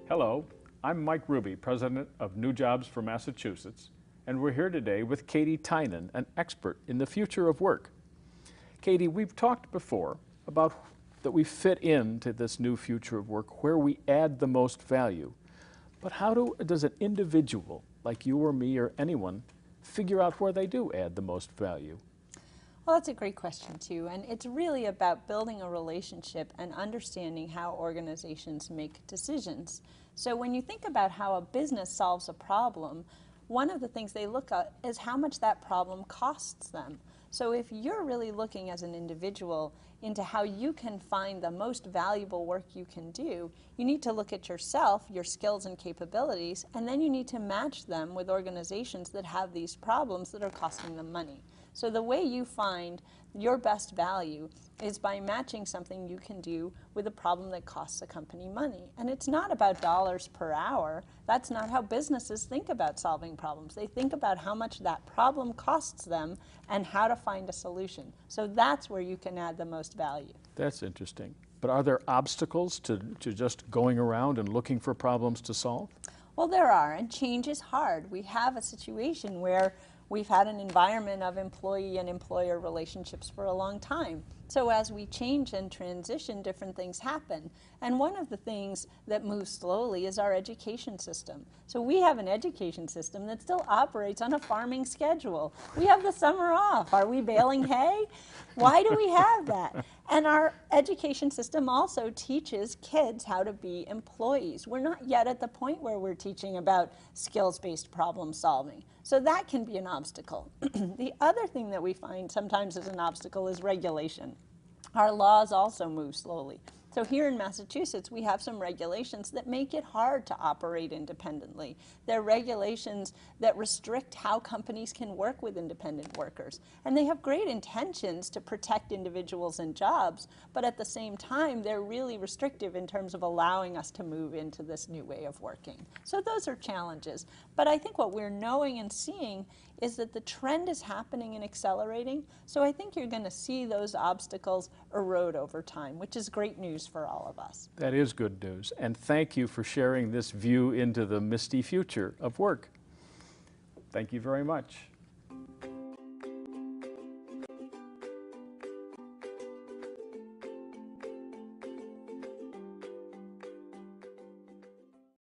Hello, I'm Mike Hruby, President of New Jobs for Massachusetts, and we're here today with Katy Tynan, an expert in the future of work. Katy, we've talked before about that we fit into this new future of work where we add the most value. But how does an individual like you or me or anyone figure out where they do add the most value? Well, that's a great question too, and it's really about building a relationship and understanding how organizations make decisions. So when you think about how a business solves a problem, one of the things they look at is how much that problem costs them. So if you're really looking as an individual into how you can find the most valuable work you can do, you need to look at yourself, your skills and capabilities, and then you need to match them with organizations that have these problems that are costing them money. So the way you find your best value is by matching something you can do with a problem that costs a company money. And it's not about dollars per hour. That's not how businesses think about solving problems. They think about how much that problem costs them and how to find a solution. So that's where you can add the most value. That's interesting. But are there obstacles to just going around and looking for problems to solve? Well, there are, and change is hard. We have a situation where we've had an environment of employee and employer relationships for a long time. So as we change and transition, different things happen. And one of the things that moves slowly is our education system. So we have an education system that still operates on a farming schedule. We have the summer off. Are we baling hay? Why do we have that? And our education system also teaches kids how to be employees. We're not yet at the point where we're teaching about skills-based problem solving. So that can be an obstacle. The other thing that we find sometimes as an obstacle is regulation. Our laws also move slowly. So here in Massachusetts, we have some regulations that make it hard to operate independently. They're regulations that restrict how companies can work with independent workers. And they have great intentions to protect individuals and jobs, but at the same time, they're really restrictive in terms of allowing us to move into this new way of working. So those are challenges. But I think what we're knowing and seeing is that the trend is happening and accelerating. So I think you're going to see those obstacles erode over time, which is great news for all of us. That is good news. And thank you for sharing this view into the misty future of work. Thank you very much.